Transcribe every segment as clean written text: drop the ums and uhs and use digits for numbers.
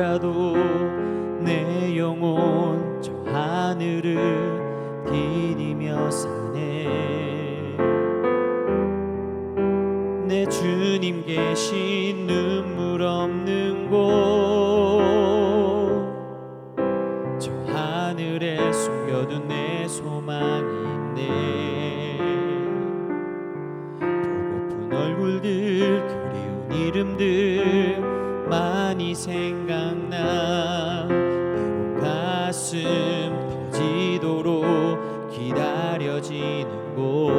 할지라도 내 영혼 저 하늘을 디디며 사네. 내 주님 계신 눈물 없는 곳, 저 하늘에 숨겨둔 내 소망이 있네. 보고픈 얼굴들 그리운 이름들 많이 생각나. 내 가슴 터지도록 기다려지는 곳,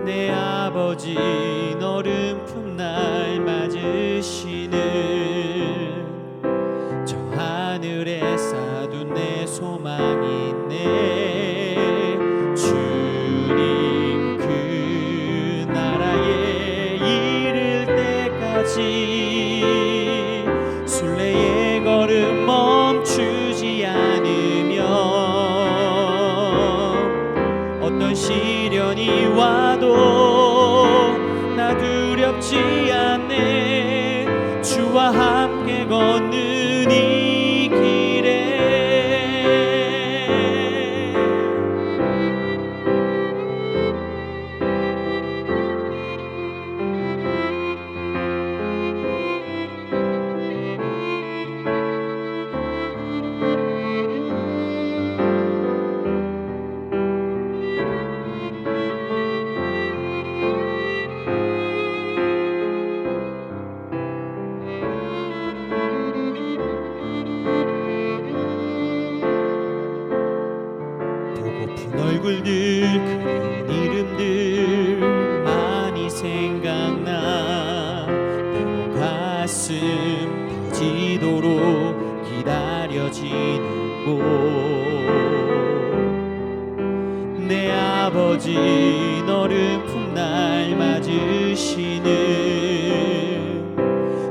내 아버지 너른 품날 맞으시는 저 하늘에 쌓아둔 내 소망이 있네. 주님 그 나라에 이를 때까지 순례의 걸음 멈추지 않으면 어떤 시련이 와도 나 두렵지 않네. 주와 함께 걷는 이 길에 얼굴들 그리운 이름들 많이 생각나. 내 가슴 터지도록 기다려지는 곳, 내 아버지 너른 품날 맞으시는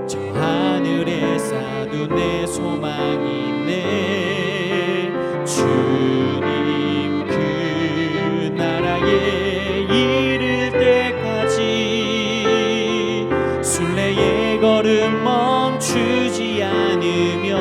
저 하늘에 쌓아둔 내 소망이 있네. 주님 그 나라에 이를 때까지 순례의 걸음 멈추지 않으면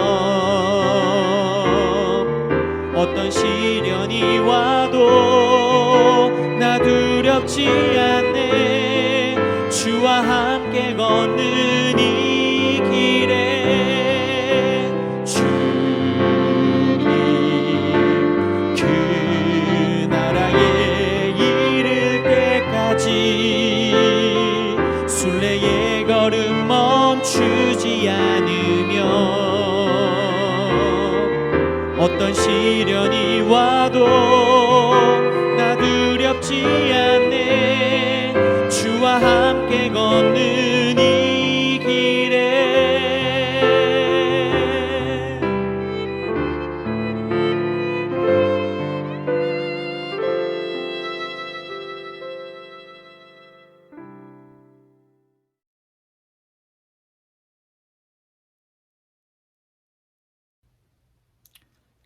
어떤 시련이 와도 나 두렵지 않네. 주와 함께 걷는 이 길에 주님 그 나라에 이를 때까지 순례의 걸음 멈추지 않으면 어떤 시련이 와도 나 두렵지 않네. 주와 함께 걷는 이 길에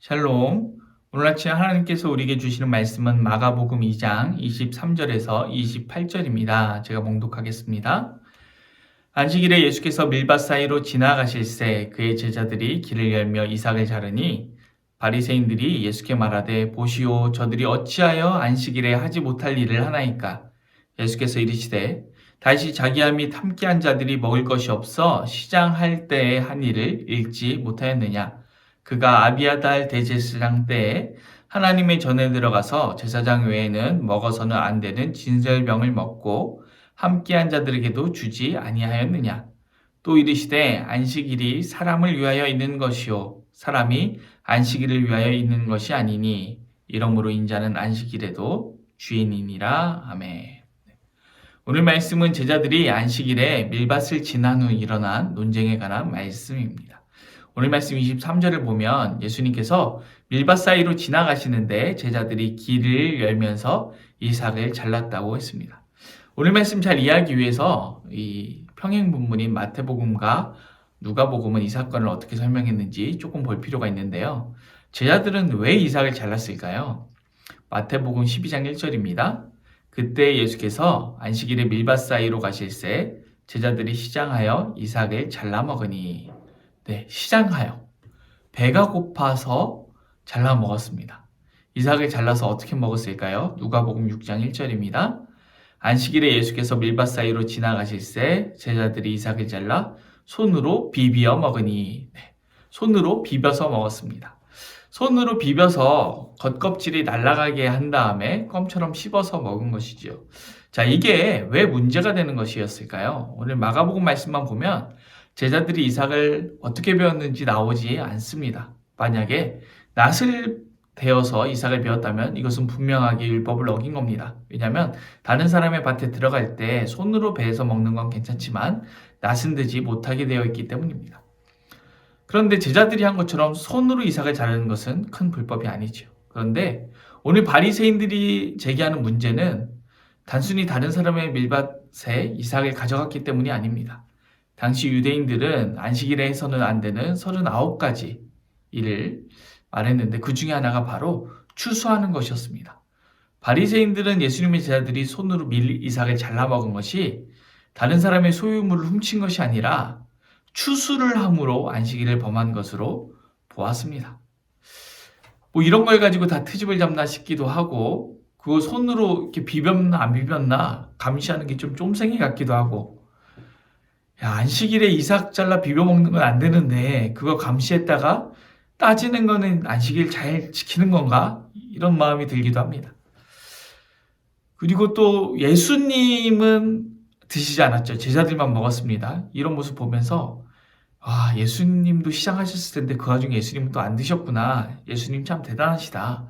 샬롬. 오늘 아침 하나님께서 우리에게 주시는 말씀은 마가복음 2장 23절에서 28절입니다. 제가 봉독하겠습니다. 안식일에 예수께서 밀밭 사이로 지나가실새 그의 제자들이 길을 열며 이삭을 자르니 바리새인들이 예수께 말하되 보시오 저들이 어찌하여 안식일에 하지 못할 일을 하나이까. 예수께서 이르시되 다시 자기와 및 함께한 자들이 먹을 것이 없어 시장할 때에 한 일을 읽지 못하였느냐. 그가 아비아달 대제사장 때에 하나님의 전에 들어가서 제사장 외에는 먹어서는 안 되는 진설병을 먹고 함께한 자들에게도 주지 아니하였느냐. 또 이르시되 안식일이 사람을 위하여 있는 것이요 사람이 안식일을 위하여 있는 것이 아니니 이러므로 인자는 안식일에도 주인이니라. 아멘. 오늘 말씀은 제자들이 안식일에 밀밭을 지난 후 일어난 논쟁에 관한 말씀입니다. 오늘 말씀 23절을 보면 예수님께서 밀밭 사이로 지나가시는데 제자들이 길을 열면서 이삭을 잘랐다고 했습니다. 오늘 말씀 잘 이해하기 위해서 이 평행 본문인 마태복음과 누가복음은 이 사건을 어떻게 설명했는지 조금 볼 필요가 있는데요. 제자들은 왜 이삭을 잘랐을까요? 마태복음 12장 1절입니다. 그때 예수께서 안식일에 밀밭 사이로 가실새 제자들이 시장하여 이삭을 잘라 먹으니. 네, 시장하여. 배가 고파서 잘라 먹었습니다. 이삭을 잘라서 어떻게 먹었을까요? 누가복음 6장 1절입니다. 안식일에 예수께서 밀밭 사이로 지나가실새 제자들이 이삭을 잘라 손으로 비비어 먹으니. 네, 손으로 비벼서 먹었습니다. 손으로 비벼서 겉껍질이 날아가게 한 다음에 껌처럼 씹어서 먹은 것이지요. 자, 이게 왜 문제가 되는 것이었을까요? 오늘 마가복음 말씀만 보면 제자들이 이삭을 어떻게 배웠는지 나오지 않습니다. 만약에 낫을 베어서 이삭을 배웠다면 이것은 분명하게 율법을 어긴 겁니다. 왜냐하면 다른 사람의 밭에 들어갈 때 손으로 베어서 먹는 건 괜찮지만 낫은 드지 못하게 되어 있기 때문입니다. 그런데 제자들이 한 것처럼 손으로 이삭을 자르는 것은 큰 불법이 아니죠. 그런데 오늘 바리새인들이 제기하는 문제는 단순히 다른 사람의 밀밭에 이삭을 가져갔기 때문이 아닙니다. 당시 유대인들은 안식일에 해서는 안 되는 39가지 일을 말했는데 그 중에 하나가 바로 추수하는 것이었습니다. 바리새인들은 예수님의 제자들이 손으로 밀 이삭을 잘라 먹은 것이 다른 사람의 소유물을 훔친 것이 아니라 추수를 함으로 안식일을 범한 것으로 보았습니다. 뭐 이런 걸 가지고 다 트집을 잡나 싶기도 하고 그거 손으로 이렇게 비볐나 안 비볐나 감시하는 게 좀 쫌생이 같기도 하고 야, 안식일에 이삭 잘라 비벼 먹는 건 안 되는데 그거 감시했다가 따지는 거는 안식일 잘 지키는 건가? 이런 마음이 들기도 합니다. 그리고 또 예수님은 드시지 않았죠. 제자들만 먹었습니다. 이런 모습 보면서 아, 예수님도 시장하셨을 텐데 그 와중에 예수님은 또 안 드셨구나. 예수님 참 대단하시다.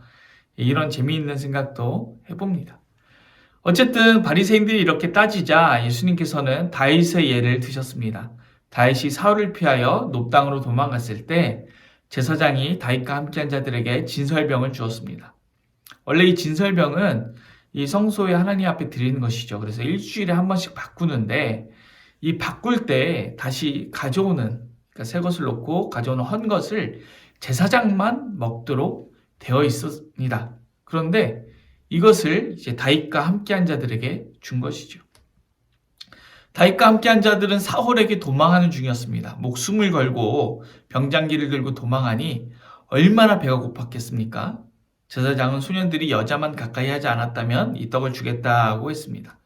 이런 재미있는 생각도 해봅니다. 어쨌든 바리새인들이 이렇게 따지자 예수님께서는 다윗의 예를 드셨습니다. 다윗이 사울을 피하여 높당으로 도망갔을 때 제사장이 다윗과 함께한 자들에게 진설병을 주었습니다. 원래 이 진설병은 이 성소에 하나님 앞에 드리는 것이죠. 그래서 일주일에 한 번씩 바꾸는데 이 바꿀 때 다시 가져오는 그러니까 새 것을 놓고 가져오는 헌 것을 제사장만 먹도록 되어 있었습니다. 그런데 이것을 이제 다윗과 함께한 자들에게 준 것이죠. 다윗과 함께한 자들은 사울에게 도망하는 중이었습니다. 목숨을 걸고 병장기를 들고 도망하니 얼마나 배가 고팠겠습니까? 제사장은 소년들이 여자만 가까이 하지 않았다면 이 떡을 주겠다고 했습니다.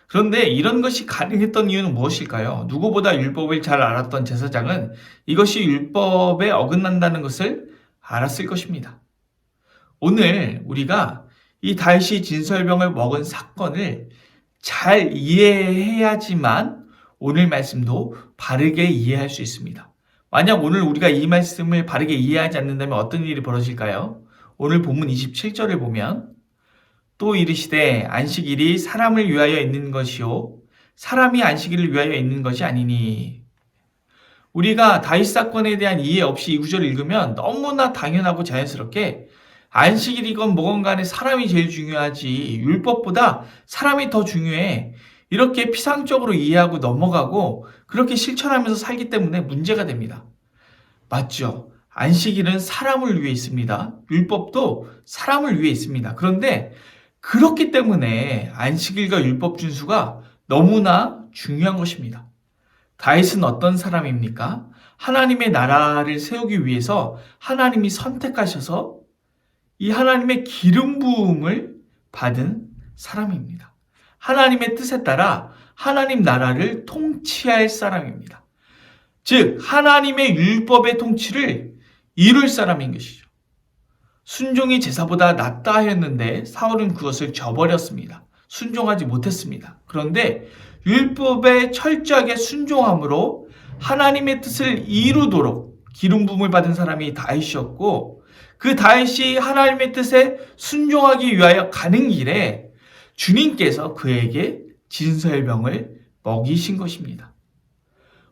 그런데 이런 것이 가능했던 이유는 무엇일까요? 누구보다 율법을 잘 알았던 제사장은 이것이 율법에 어긋난다는 것을 알았을 것입니다. 오늘 우리가 이 다윗이 진설병을 먹은 사건을 잘 이해해야지만 오늘 말씀도 바르게 이해할 수 있습니다. 만약 오늘 우리가 이 말씀을 바르게 이해하지 않는다면 어떤 일이 벌어질까요? 오늘 본문 27절을 보면 또 이르시되 안식일이 사람을 위하여 있는 것이요 사람이 안식일을 위하여 있는 것이 아니니. 우리가 다윗 사건에 대한 이해 없이 이 구절을 읽으면 너무나 당연하고 자연스럽게 안식일이건 뭐건 간에 사람이 제일 중요하지 율법보다 사람이 더 중요해 이렇게 피상적으로 이해하고 넘어가고 그렇게 실천하면서 살기 때문에 문제가 됩니다. 맞죠? 안식일은 사람을 위해 있습니다. 율법도 사람을 위해 있습니다. 그런데 그렇기 때문에 안식일과 율법 준수가 너무나 중요한 것입니다. 다윗은 어떤 사람입니까? 하나님의 나라를 세우기 위해서 하나님이 선택하셔서 이 하나님의 기름 부음을 받은 사람입니다. 하나님의 뜻에 따라 하나님 나라를 통치할 사람입니다. 즉 하나님의 율법의 통치를 이룰 사람인 것이죠. 순종이 제사보다 낫다 하였는데 사울은 그것을 저버렸습니다. 순종하지 못했습니다. 그런데 율법에 철저하게 순종함으로 하나님의 뜻을 이루도록 기름 부음을 받은 사람이 다윗이었고 그 다윗이 하나님의 뜻에 순종하기 위하여 가는 길에 주님께서 그에게 진설병을 먹이신 것입니다.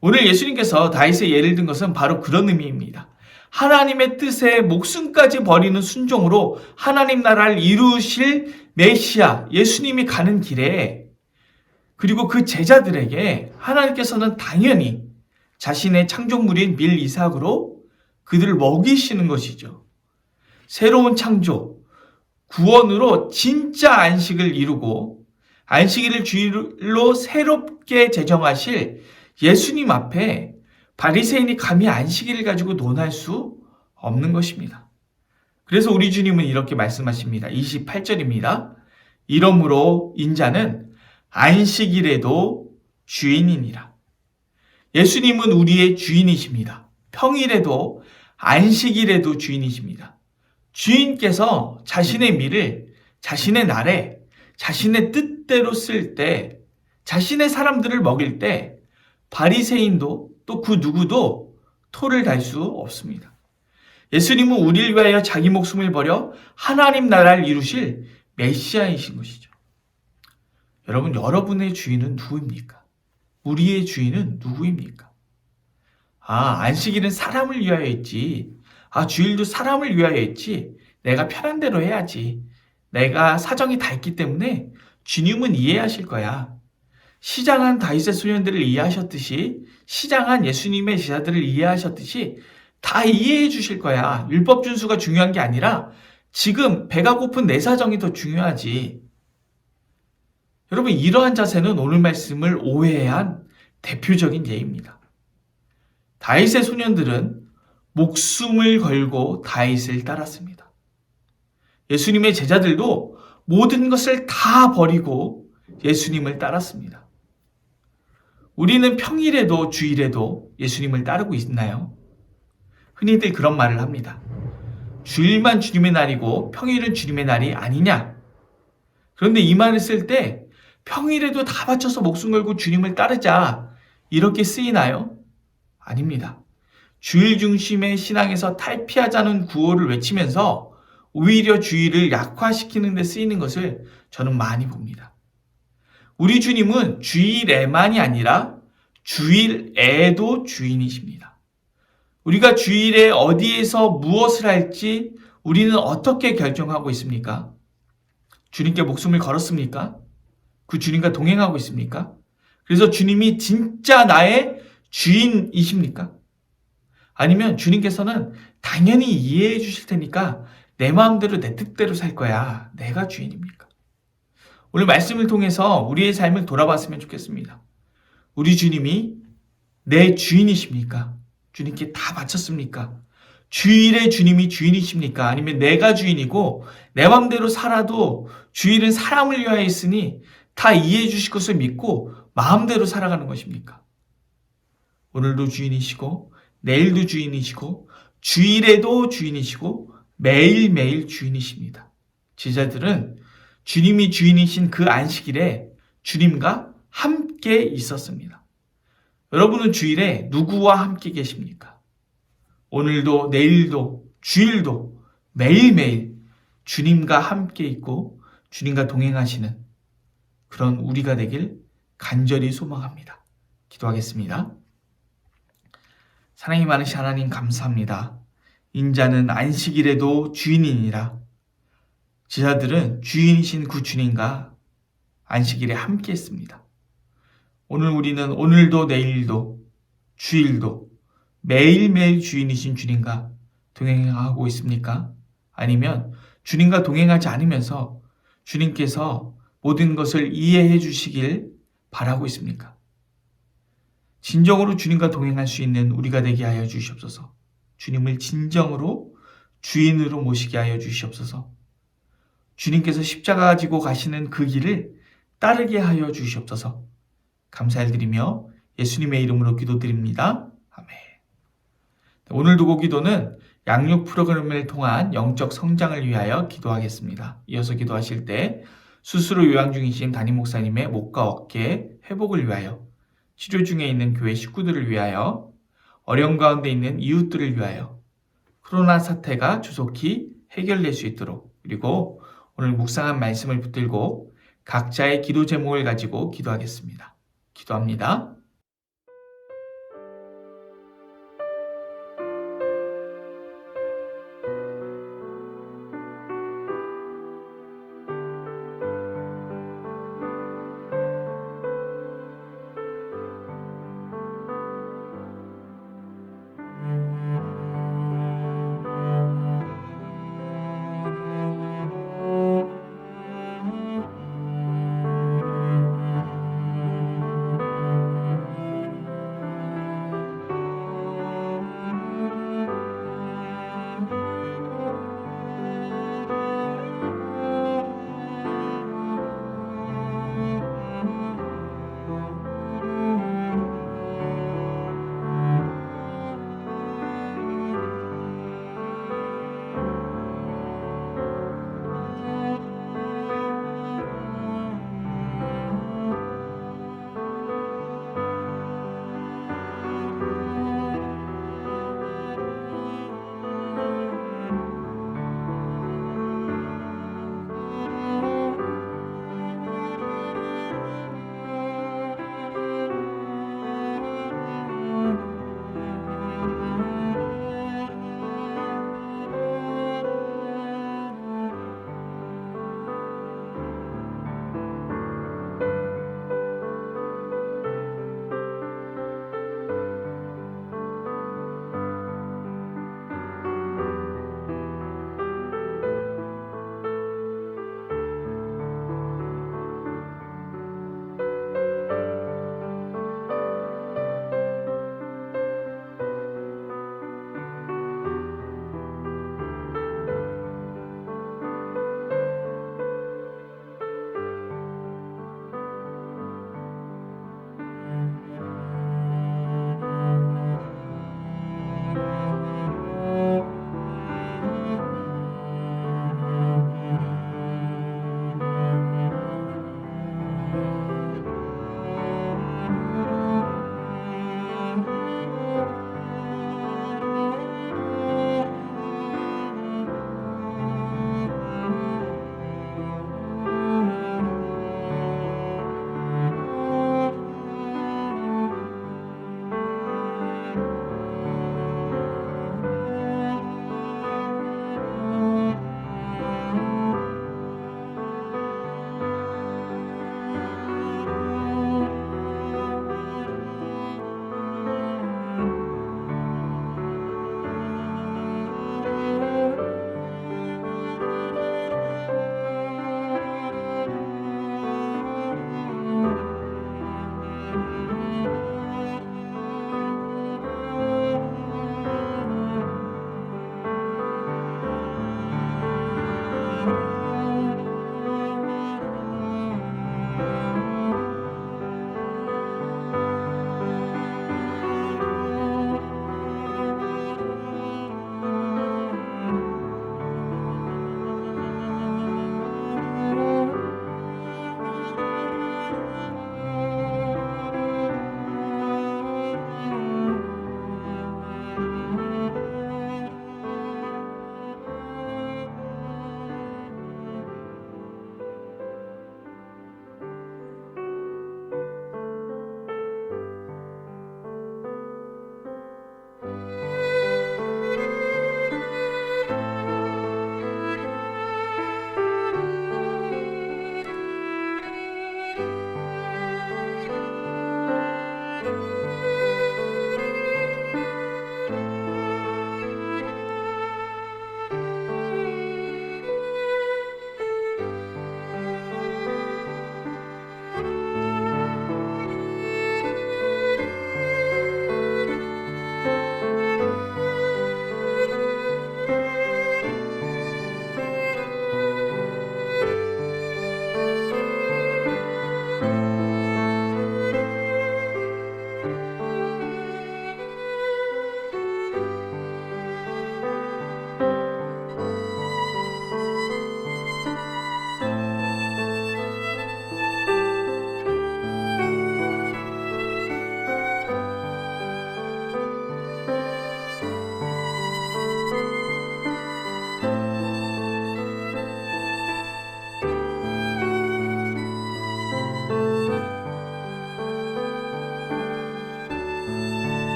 오늘 예수님께서 다윗의 예를 든 것은 바로 그런 의미입니다. 하나님의 뜻에 목숨까지 버리는 순종으로 하나님 나라를 이루실 메시아 예수님이 가는 길에 그리고 그 제자들에게 하나님께서는 당연히 자신의 창조물인 밀 이삭으로 그들을 먹이시는 것이죠. 새로운 창조, 구원으로 진짜 안식을 이루고 안식일을 주일로 새롭게 제정하실 예수님 앞에 바리새인이 감히 안식일을 가지고 논할 수 없는 것입니다. 그래서 우리 주님은 이렇게 말씀하십니다. 28절입니다. 이러므로 인자는 안식일에도 주인이니라. 예수님은 우리의 주인이십니다. 평일에도 안식일에도 주인이십니다. 주인께서 자신의 미를 자신의 날에 자신의 뜻대로 쓸 때, 자신의 사람들을 먹일 때 바리새인도 또 그 누구도 토를 달 수 없습니다. 예수님은 우리를 위하여 자기 목숨을 버려 하나님 나라를 이루실 메시아이신 것이죠. 여러분, 여러분의 주인은 누구입니까? 우리의 주인은 누구입니까? 안식일은 사람을 위하여 했지. 주일도 사람을 위하여 했지. 내가 편한 대로 해야지. 내가 사정이 다 있기 때문에 주님은 이해하실 거야. 시장한 다윗의 소년들을 이해하셨듯이, 시장한 예수님의 제자들을 이해하셨듯이 다 이해해 주실 거야. 율법 준수가 중요한 게 아니라 지금 배가 고픈 내 사정이 더 중요하지. 여러분, 이러한 자세는 오늘 말씀을 오해한 대표적인 예입니다. 다윗의 소년들은 목숨을 걸고 다윗을 따랐습니다. 예수님의 제자들도 모든 것을 다 버리고 예수님을 따랐습니다. 우리는 평일에도 주일에도 예수님을 따르고 있나요? 흔히들 그런 말을 합니다. 주일만 주님의 날이고 평일은 주님의 날이 아니냐? 그런데 이 말을 쓸 때 평일에도 다 바쳐서 목숨 걸고 주님을 따르자 이렇게 쓰이나요? 아닙니다. 주일 중심의 신앙에서 탈피하자는 구호를 외치면서 오히려 주일을 약화시키는 데 쓰이는 것을 저는 많이 봅니다. 우리 주님은 주일에만이 아니라 주일에도 주인이십니다. 우리가 주일에 어디에서 무엇을 할지 우리는 어떻게 결정하고 있습니까? 주님께 목숨을 걸었습니까? 그 주님과 동행하고 있습니까? 그래서 주님이 진짜 나의 주인이십니까? 아니면 주님께서는 당연히 이해해 주실 테니까 내 마음대로 내 뜻대로 살 거야. 내가 주인입니까? 오늘 말씀을 통해서 우리의 삶을 돌아봤으면 좋겠습니다. 우리 주님이 내 주인이십니까? 주님께 다 바쳤습니까? 주일에 주님이 주인이십니까? 아니면 내가 주인이고 내 마음대로 살아도 주일은 사람을 위하여 있으니 다 이해해 주실 것을 믿고 마음대로 살아가는 것입니까? 오늘도 주인이시고 내일도 주인이시고 주일에도 주인이시고 매일매일 주인이십니다. 제자들은 주님이 주인이신 그 안식일에 주님과 함께 있었습니다. 여러분은 주일에 누구와 함께 계십니까? 오늘도 내일도 주일도 매일매일 주님과 함께 있고 주님과 동행하시는 그런 우리가 되길 간절히 소망합니다. 기도하겠습니다. 사랑이 많으신 하나님 감사합니다. 인자는 안식일에도 주인이니라. 제자들은 주인이신 그 주님과 안식일에 함께 했습니다. 오늘 우리는 오늘도 내일도 주일도 매일매일 주인이신 주님과 동행하고 있습니까? 아니면 주님과 동행하지 않으면서 주님께서 모든 것을 이해해 주시길 바라고 있습니까? 진정으로 주님과 동행할 수 있는 우리가 되게 하여 주시옵소서. 주님을 진정으로 주인으로 모시게 하여 주시옵소서. 주님께서 십자가 지고 가시는 그 길을 따르게 하여 주시옵소서. 감사드리며 예수님의 이름으로 기도드립니다. 아멘. 오늘 두고 기도는 양육 프로그램을 통한 영적 성장을 위하여 기도하겠습니다. 이어서 기도하실 때 수술로 요양 중이신 담임 목사님의 목과 어깨 회복을 위하여, 치료 중에 있는 교회 식구들을 위하여, 어려움 가운데 있는 이웃들을 위하여, 코로나 사태가 조속히 해결될 수 있도록, 그리고 오늘 묵상한 말씀을 붙들고 각자의 기도 제목을 가지고 기도하겠습니다. 기도합니다.